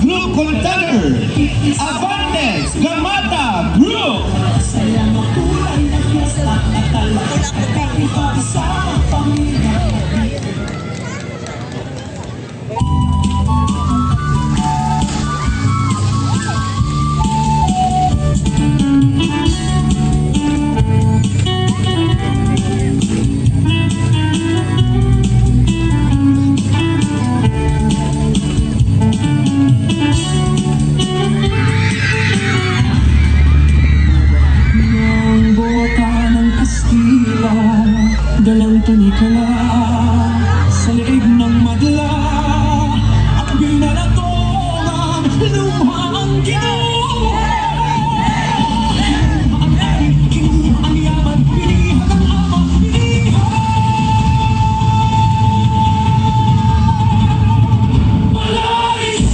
Group Contender, Avantes Gamata Group. Dalang panikala sa leeg ng madla at binalatong ang lumang ginoo. Ang yaman, pilihan ng ama, pilihan. Malalis!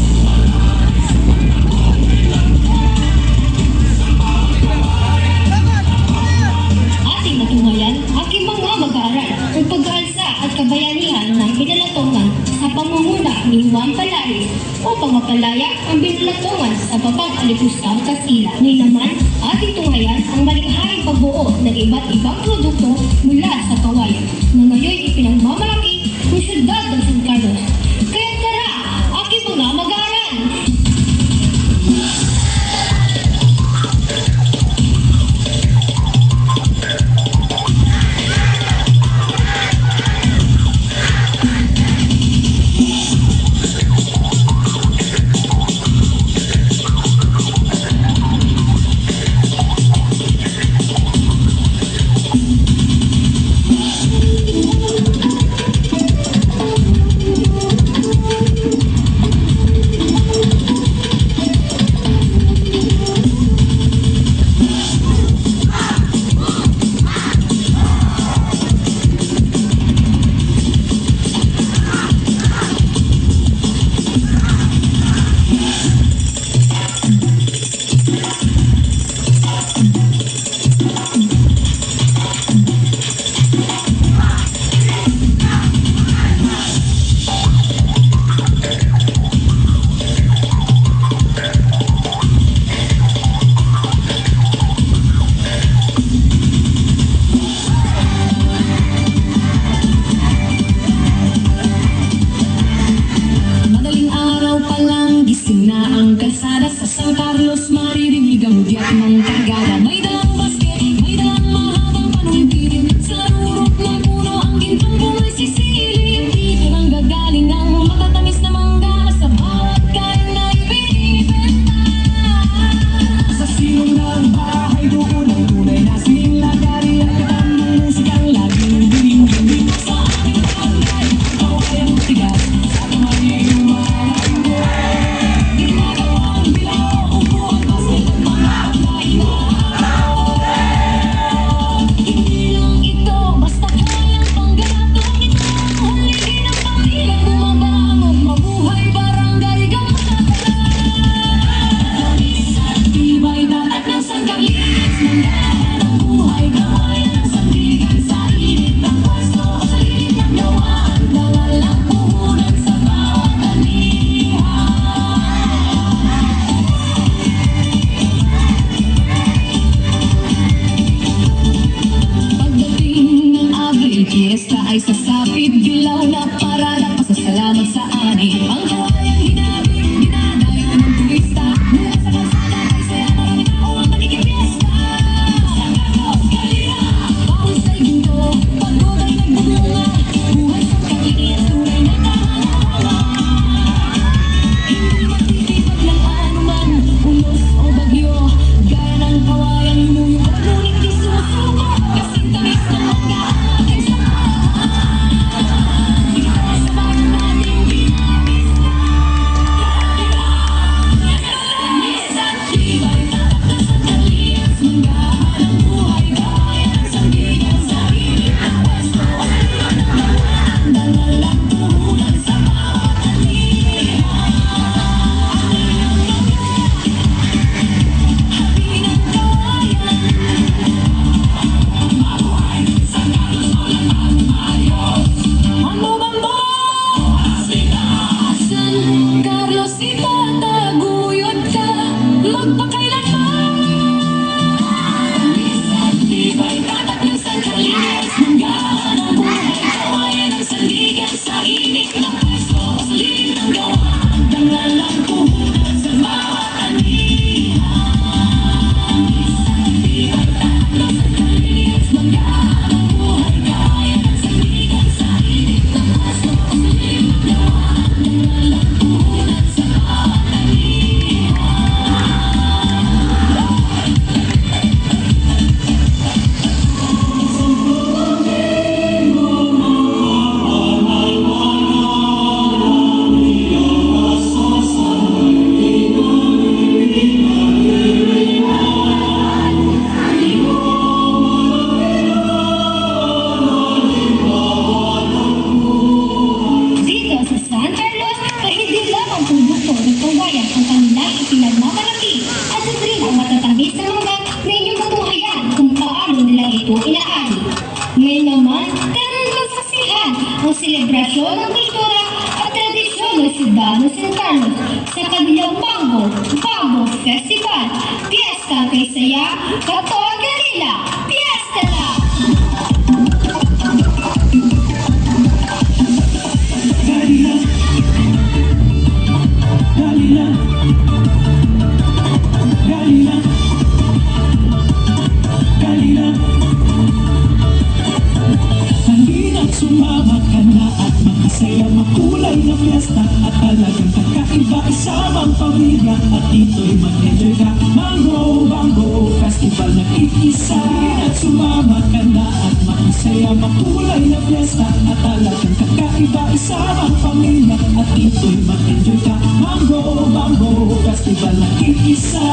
Ating matunghayan, aking mga mag-aaral ang pag-aalsa at kabayanihan ng binalatongan sa pamumuno ni Juan Palaris upang mapalaya ang binalatongan sa babang Alipustang Kastila. Ngayon naman, ating tunghayan ang malikhaing pagbuo ng iba't ibang produkto mula sa kawayan na ngayon ipinagmamalaki ng syudad ng San Carlos. Kaya tara, aking mga mag-aaral! Carlos sa kanilang Mambo Festival. Fiesta kay saya, Katon Galila, Fiesta na! Galila, Galila, Galila, Galila. Halina't sumama ka na at makasaya, makulay na fiesta at talagang kakaiba, isamang pamilya at dito'y mag-enjoy ka. Mambo Festival na iisa. Halina't sumama ka na at makasaya, makulay na fiesta at talagang kakaiba, isamang pamilya at dito'y mag-enjoy ka. Mambo Festival na iisa.